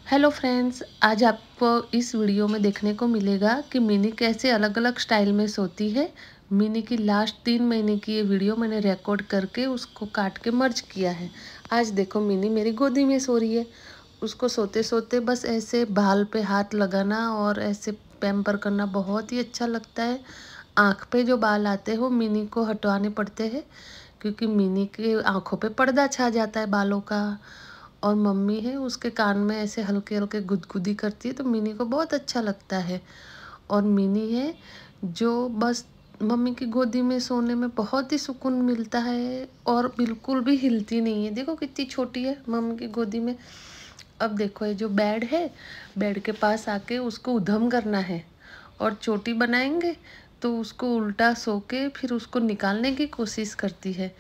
Hello friends, आज आपको इस वीडियो में देखने को मिलेगा कि मिनी कैसे अलग अलग स्टाइल में सोती है। मिनी की लास्ट 3 महीने की ये वीडियो मैंने रिकॉर्ड करके उसको काट के मर्ज किया है। आज देखो मिनी मेरी गोदी में सो रही है। उसको सोते सोते बस ऐसे बाल पे हाथ लगाना और ऐसे पैम्पर करना बहुत ही अच्छा लगता है। आँख पे जो बाल आते हो मिनी को हटवाने पड़ते हैं, क्योंकि मिनी के आँखों पे पर्दा छा जाता है बालों का। और मम्मी है उसके कान में ऐसे हल्के हल्के गुदगुदी करती है तो मिनी को बहुत अच्छा लगता है। और मिनी है जो बस मम्मी की गोदी में सोने में बहुत ही सुकून मिलता है और बिल्कुल भी हिलती नहीं है। देखो कितनी छोटी है मम्मी की गोदी में। अब देखो ये जो बेड है, बेड के पास आके उसको उधम करना है और चोटी बनाएंगे तो उसको उल्टा सो के फिर उसको निकालने की कोशिश करती है।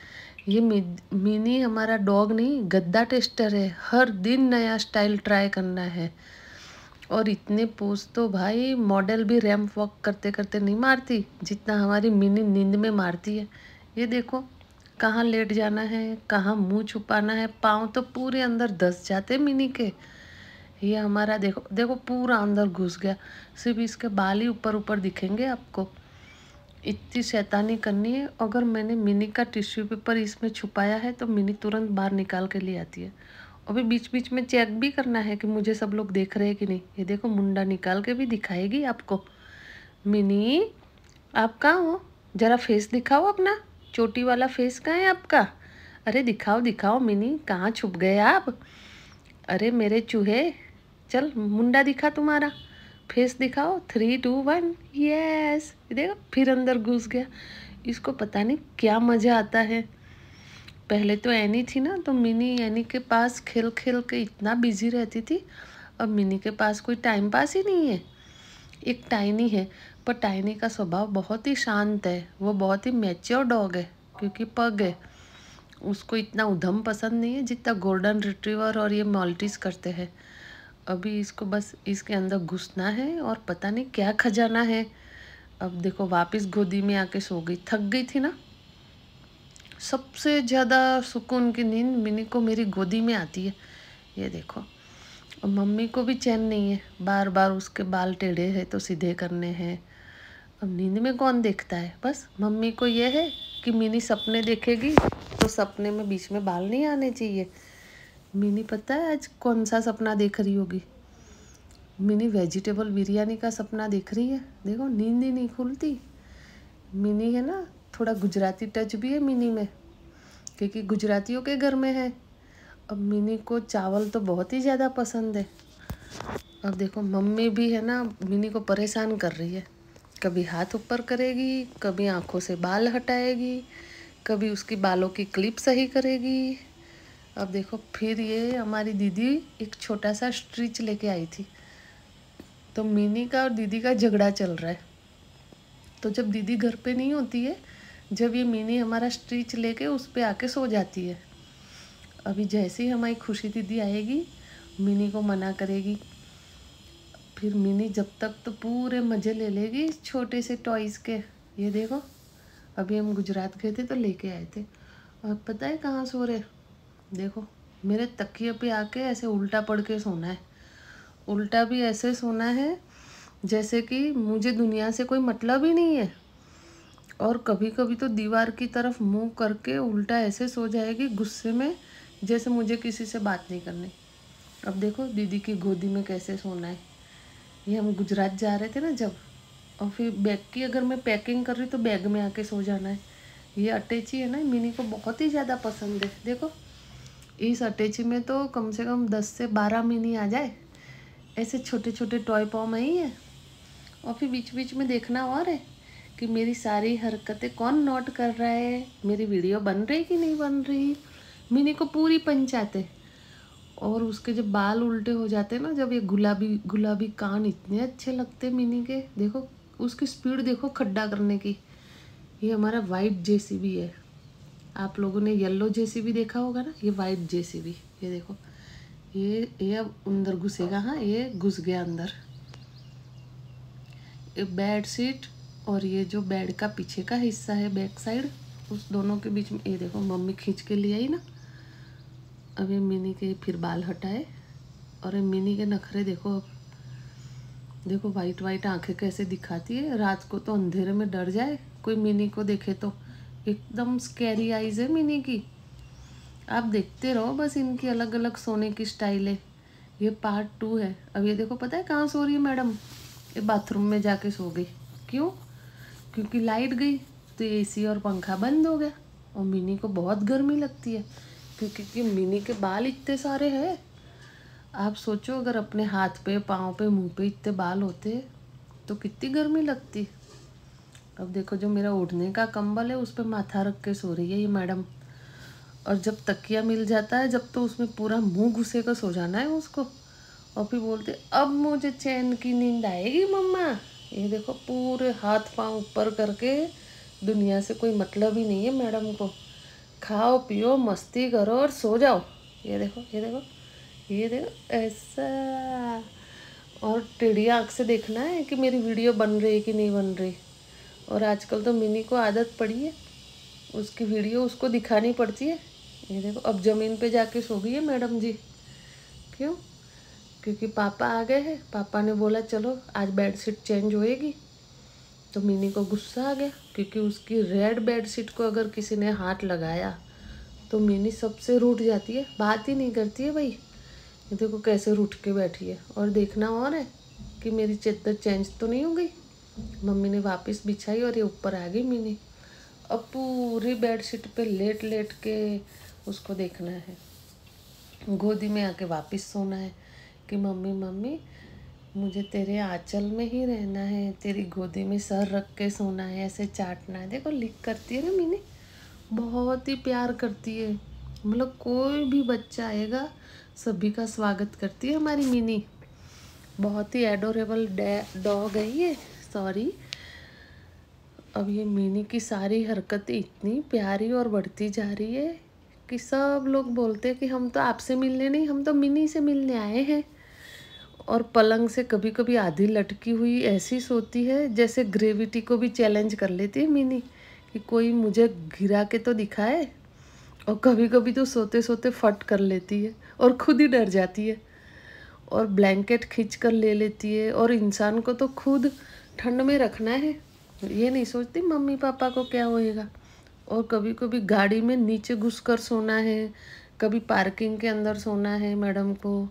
ये मिनी हमारा डॉग नहीं, गद्दा टेस्टर है। हर दिन नया स्टाइल ट्राई करना है। और इतने पोज तो भाई मॉडल भी रैंप वॉक करते करते नहीं मारती जितना हमारी मिनी नींद में मारती है। ये देखो कहाँ लेट जाना है, कहाँ मुंह छुपाना है, पाँव तो पूरे अंदर धस जाते मिनी के। ये हमारा देखो देखो पूरा अंदर घुस गया। सिर्फ इसके बाल ही ऊपर ऊपर दिखेंगे आपको। इतनी शैतानी करनी है। अगर मैंने मिनी का टिश्यू पेपर इसमें छुपाया है तो मिनी तुरंत बाहर निकाल के ले आती है। अभी बीच बीच में चेक भी करना है कि मुझे सब लोग देख रहे हैं कि नहीं। ये देखो मुंडा निकाल के भी दिखाएगी आपको। मिनी आप कहाँ हो? जरा फेस दिखाओ अपना। चोटी वाला फेस कहाँ है आपका? अरे दिखाओ दिखाओ मिनी, कहाँ छुप गए आप? अरे मेरे चूहे, चल मुंडा दिखा तुम्हारा, फेस दिखाओ। 3 2 1 यस। देखो फिर अंदर घुस गया। इसको पता नहीं क्या मज़ा आता है। पहले तो एनी थी ना तो मिनी एनी के पास खेल खेल के इतना बिजी रहती थी। अब मिनी के पास कोई टाइम पास ही नहीं है। एक टाइनी है, पर टाइनी का स्वभाव बहुत ही शांत है। वो बहुत ही मैच्योर डॉग है क्योंकि पग है। उसको इतना उधम पसंद नहीं है जितना गोल्डन रिट्रीवर और ये माल्टीज करते हैं। अभी इसको बस इसके अंदर घुसना है और पता नहीं क्या खजाना है। अब देखो वापस गोदी में आके सो गई। थक गई थी ना। सबसे ज़्यादा सुकून की नींद मिनी को मेरी गोदी में आती है। ये देखो। और मम्मी को भी चैन नहीं है, बार बार उसके बाल टेढ़े हैं तो सीधे करने हैं। अब नींद में कौन देखता है? बस मम्मी को ये है कि मिनी सपने देखेगी तो सपने में बीच में बाल नहीं आने चाहिए। मिनी पता है आज कौन सा सपना देख रही होगी? मिनी वेजिटेबल बिरयानी का सपना देख रही है। देखो नींद ही नहीं खुलती। मिनी है ना, थोड़ा गुजराती टच भी है मिनी में, क्योंकि गुजरातियों के घर में है। अब मिनी को चावल तो बहुत ही ज़्यादा पसंद है। अब देखो मम्मी भी है ना मिनी को परेशान कर रही है। कभी हाथ ऊपर करेगी, कभी आंखों से बाल हटाएगी, कभी उसकी बालों की क्लिप सही करेगी। अब देखो फिर ये हमारी दीदी एक छोटा सा स्ट्रिच लेके आई थी तो मिनी का और दीदी का झगड़ा चल रहा है। तो जब दीदी घर पे नहीं होती है, जब ये मिनी हमारा स्ट्रिच लेके उस पे आके सो जाती है। अभी जैसे ही हमारी खुशी दीदी आएगी मिनी को मना करेगी। फिर मिनी जब तक तो पूरे मज़े ले लेगी इस छोटे से टॉयज़ के। ये देखो अभी हम गुजरात गए थे तो लेके आए थे। और पता है कहाँ सो रहे? देखो मेरे तकिए पे आके ऐसे उल्टा पड़ के सोना है। उल्टा भी ऐसे सोना है जैसे कि मुझे दुनिया से कोई मतलब ही नहीं है। और कभी कभी तो दीवार की तरफ मुंह करके उल्टा ऐसे सो जाएगी गुस्से में, जैसे मुझे किसी से बात नहीं करनी। अब देखो दीदी की गोदी में कैसे सोना है। ये हम गुजरात जा रहे थे ना जब, और फिर बैग की अगर मैं पैकिंग कर रही तो बैग में आके सो जाना है। ये अटैची है ना मिनी को बहुत ही ज़्यादा पसंद है। देखो इस अटैची में तो कम से कम 10 से 12 मिनी आ जाए। ऐसे छोटे छोटे टॉय पॉम ही है। और फिर बीच बीच में देखना और है कि मेरी सारी हरकतें कौन नोट कर रहा है, मेरी वीडियो बन रही कि नहीं बन रही। मिनी को पूरी पंचायत है। और उसके जब बाल उल्टे हो जाते हैं ना, जब ये गुलाबी गुलाबी कान इतने अच्छे लगते मिनी के। देखो उसकी स्पीड देखो खड्डा करने की। ये हमारा वाइट जेसीबी है। आप लोगों ने येलो जेसीबी देखा होगा ना, ये वाइट जेसीबी। ये देखो ये अब अंदर घुसेगा। हाँ ये घुस गया अंदर। बेड शीट और ये जो बेड का पीछे का हिस्सा है बैक साइड, उस दोनों के बीच में ये देखो मम्मी खींच के ले आई ना। अब ये मिनी के फिर बाल हटाए और मिनी के नखरे देखो। अब देखो वाइट वाइट आंखें कैसे दिखाती है, रात को तो अंधेरे में डर जाए कोई मिनी को देखे तो। एकदम स्कैरी आइज है मिनी की। आप देखते रहो बस इनकी अलग अलग सोने की स्टाइल है। ये पार्ट 2 है। अब ये देखो, पता है कहाँ सो रही है मैडम? ये बाथरूम में जाके सो गई। क्यों? क्योंकि लाइट गई तो एसी और पंखा बंद हो गया, और मिनी को बहुत गर्मी लगती है क्योंकि मिनी के बाल इतने सारे हैं। आप सोचो अगर अपने हाथ पे, पाँव पे, मुंह पे इतने बाल होते तो कितनी गर्मी लगती। अब देखो, जो मेरा ओढ़ने का कंबल है उस पर माथा रख के सो रही है ये मैडम। और जब तकिया मिल जाता है जब, तो उसमें पूरा मुंह घुसे कर सो जाना है उसको। और फिर बोलते अब मुझे चैन की नींद आएगी मम्मा। ये देखो पूरे हाथ पांव ऊपर करके, दुनिया से कोई मतलब ही नहीं है मैडम को। खाओ पियो मस्ती करो और सो जाओ। ये देखो, ये देखो, ये देखो ऐसा। और टेढ़ी आँख से देखना है कि मेरी वीडियो बन रही है कि नहीं बन रही। और आजकल तो मिनी को आदत पड़ी है, उसकी वीडियो उसको दिखानी पड़ती है। ये देखो अब ज़मीन पे जाके सो गई है मैडम जी। क्यों? क्योंकि पापा आ गए हैं। पापा ने बोला चलो आज बेडशीट चेंज होएगी। तो मिनी को गुस्सा आ गया क्योंकि उसकी रेड बेडशीट को अगर किसी ने हाथ लगाया तो मिनी सबसे रूठ जाती है, बात ही नहीं करती है भाई। ये देखो कैसे रूठ के बैठी है। और देखना और है कि मेरी चादर चेंज तो नहीं हो गई। मम्मी ने वापस बिछाई और ये ऊपर आ गई मिनी। अब पूरी बेडशीट पे लेट लेट के उसको देखना है, गोदी में आके वापस सोना है कि मम्मी मम्मी मुझे तेरे आंचल में ही रहना है, तेरी गोदी में सर रख के सोना है, ऐसे चाटना है। देखो लिक करती है ना मिनी, बहुत ही प्यार करती है। मतलब कोई भी बच्चा आएगा सभी का स्वागत करती है हमारी मिनी। बहुत ही एडोरेबल डॉग है ये। सॉरी। अब ये मिनी की सारी हरकतें इतनी प्यारी और बढ़ती जा रही है कि सब लोग बोलते हैं कि हम तो आपसे मिलने नहीं, हम तो मिनी से मिलने आए हैं। और पलंग से कभी कभी आधी लटकी हुई ऐसी सोती है जैसे ग्रेविटी को भी चैलेंज कर लेती है मिनी कि कोई मुझे गिरा के तो दिखाए। और कभी कभी तो सोते सोते फट कर लेती है और खुद ही डर जाती है, और ब्लैंकेट खींच कर ले लेती है। और इंसान को तो खुद ठंड में रखना है, ये नहीं सोचती मम्मी पापा को क्या होएगा। और कभी कभी गाड़ी में नीचे घुस कर सोना है, कभी पार्किंग के अंदर सोना है मैडम को।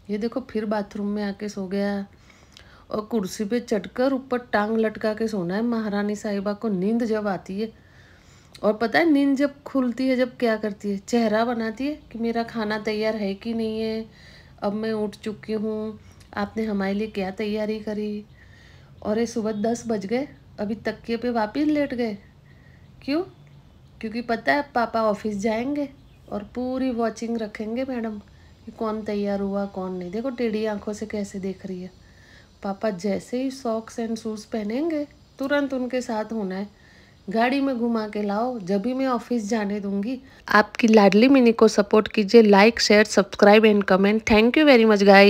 ये देखो फिर बाथरूम में आके सो गया। और कुर्सी पे चढ़कर ऊपर टांग लटका के सोना है महारानी साहिबा को नींद जब आती है। और पता है नींद जब खुलती है जब क्या करती है? चेहरा बनाती है कि मेरा खाना तैयार है कि नहीं है, अब मैं उठ चुकी हूँ, आपने हमारे लिए क्या तैयारी करी। और ये सुबह 10 बज गए, अभी तकिए पे वापस लेट गए। क्यों? क्योंकि पता है पापा ऑफिस जाएंगे और पूरी वॉचिंग रखेंगे मैडम कि कौन तैयार हुआ कौन नहीं। देखो टेढ़ी आंखों से कैसे देख रही है। पापा जैसे ही सॉक्स एंड शूज़ पहनेंगे तुरंत उनके साथ होना है। गाड़ी में घुमा के लाओ, जब भी मैं ऑफिस जाने दूंगी। आपकी लाडली मिनी को सपोर्ट कीजिए, like share subscribe and comment. Thank you very much guys.